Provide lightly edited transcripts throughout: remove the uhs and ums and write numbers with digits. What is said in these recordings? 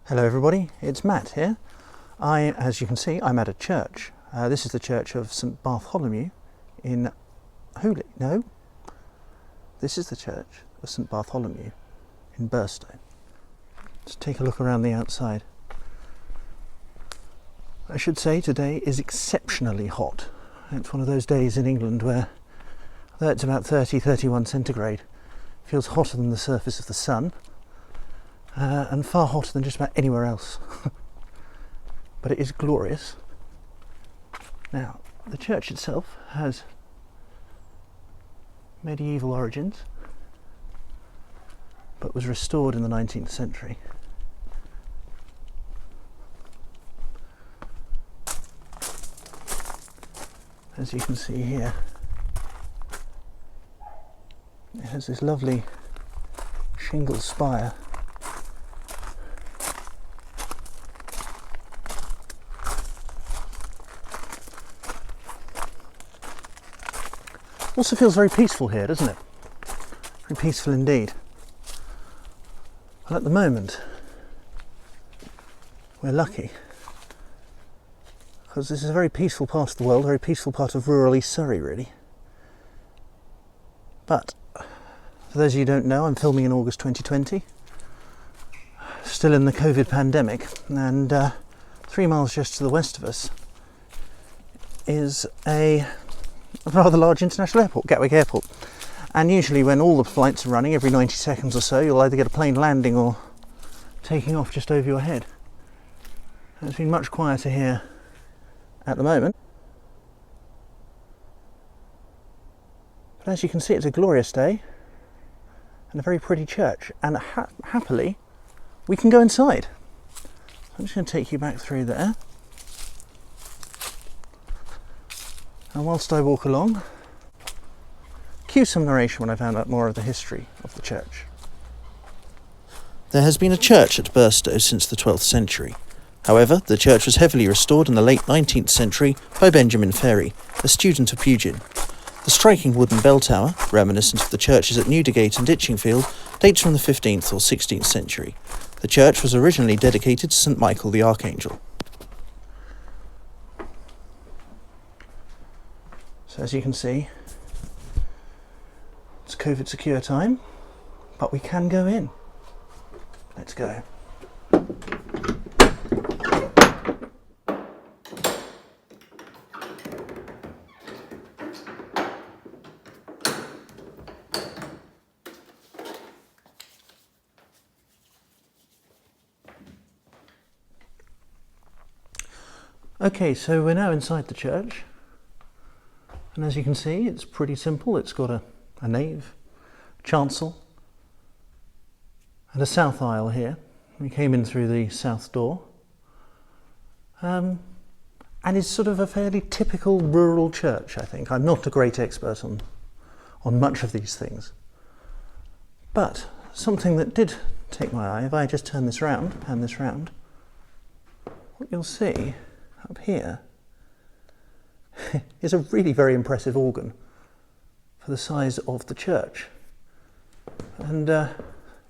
Hello everybody, it's Matt here. As you can see, I'm at a church. This is the church of St Bartholomew in Hooley. No, this is the church of St Bartholomew in Burstow. Let's take a look around the outside. I should say today is exceptionally hot. It's one of those days in England where, although it's about 30-31 centigrade, it feels hotter than the surface of the sun. And far hotter than just about anywhere else. But it is glorious. Now, the church itself has medieval origins, but was restored in the 19th century. As you can see here, it has this lovely shingle spire. Also feels very peaceful here, doesn't it? Very peaceful indeed. Well, at the moment, we're lucky, because this is a very peaceful part of the world, a very peaceful part of rural East Surrey, really. But, for those of you who don't know, I'm filming in August 2020, still in the COVID pandemic, and 3 miles just to the west of us is a rather large international airport, Gatwick Airport. And usually when all the flights are running, every 90 seconds or so, you'll either get a plane landing or taking off just over your head. It's been much quieter here at the moment. But as you can see, it's a glorious day and a very pretty church. And happily, we can go inside. I'm just going to take you back through there. And whilst I walk along, cue some narration when I found out more of the history of the church. There has been a church at Burstow since the 12th century. However, the church was heavily restored in the late 19th century by Benjamin Ferry, a student of Pugin. The striking wooden bell tower, reminiscent of the churches at Newdigate and Ditchingfield, dates from the 15th or 16th century. The church was originally dedicated to St Michael the Archangel. So as you can see, it's COVID secure time, but we can go in. Let's go. Okay, so we're now inside the church. And as you can see, it's pretty simple. It's got a nave, chancel, and a south aisle here. We came in through the south door. And it's sort of a fairly typical rural church, I think. I'm not a great expert on much of these things. But something that did take my eye, if I just turn this round, pan this round, what you'll see up here is a really very impressive organ for the size of the church. And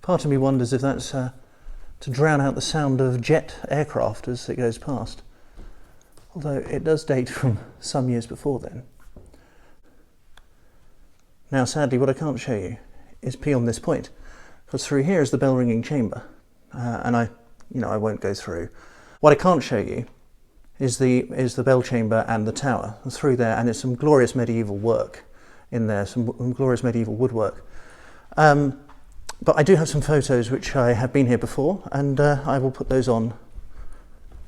part of me wonders if that's to drown out the sound of jet aircraft as it goes past. Although it does date from some years before then. Now sadly what I can't show you is beyond this point, because through here is the bell ringing chamber. And I won't go through. What I can't show you is the bell chamber and the tower through there, and it's some glorious medieval work in there, some glorious medieval woodwork. But I do have some photos which I have been here before, and I will put those on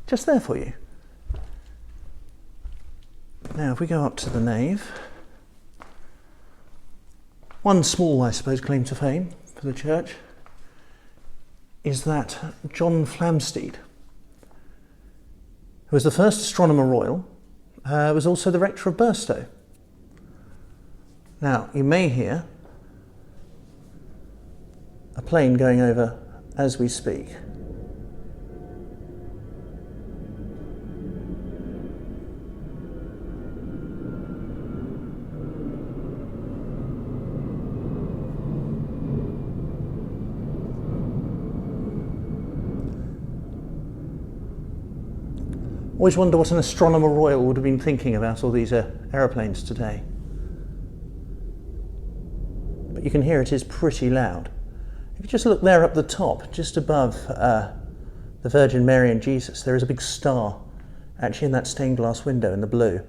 just there for you. Now if we go up to the nave, one small, I suppose, claim to fame for the church is that John Flamsteed, who was the first astronomer royal, was also the rector of Burstow. Now, you may hear a plane going over as we speak. Always wonder what an astronomer royal would have been thinking about all these aeroplanes today. But you can hear it is pretty loud. If you just look there up the top, just above the Virgin Mary and Jesus, there is a big star actually in that stained glass window in the blue,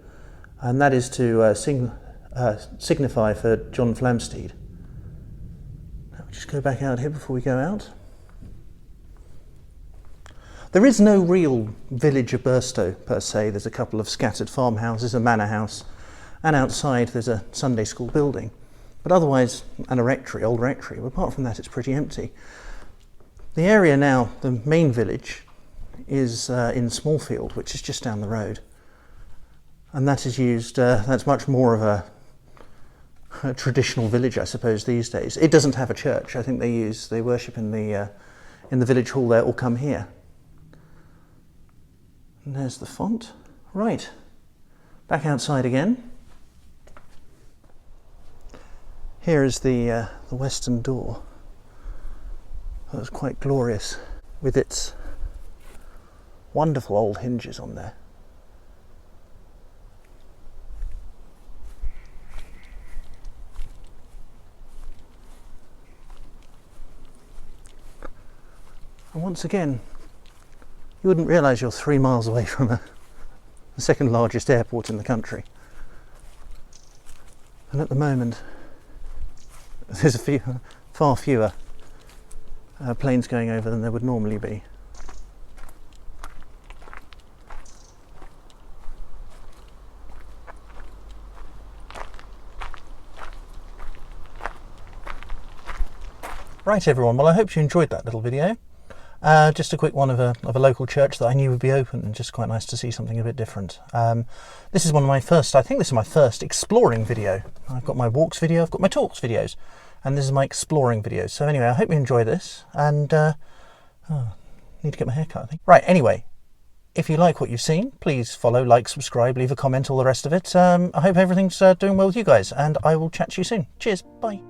and that is to signify for John Flamsteed. Now we just go back out here before we go out. There is no real village of Burstow per se. There's a couple of scattered farmhouses, a manor house, and outside there's a Sunday school building. But otherwise, and a rectory, old rectory. But apart from that, it's pretty empty. The area now, the main village, is in Smallfield, which is just down the road. And that is used, that's much more of a traditional village, I suppose, these days. It doesn't have a church. I think they worship in the village hall there, or come here. And there's the font. Right, back outside again. Here is the western door. That was quite glorious, with its wonderful old hinges on there. And once again, you wouldn't realise you're 3 miles away from the second largest airport in the country. And at the moment, there's far fewer planes going over than there would normally be. Right everyone, well I hope you enjoyed that little video. Just a quick one of a local church that I knew would be open, and just quite nice to see something a bit different. This is one of my first, I think this is my first exploring video. I've got my walks video, I've got my talks videos, and this is my exploring video. So anyway, I hope you enjoy this, and need to get my hair cut, I think. Right, anyway, if you like what you've seen, please follow, like, subscribe, leave a comment, all the rest of it. I hope everything's doing well with you guys, and I will chat to you soon. Cheers, bye.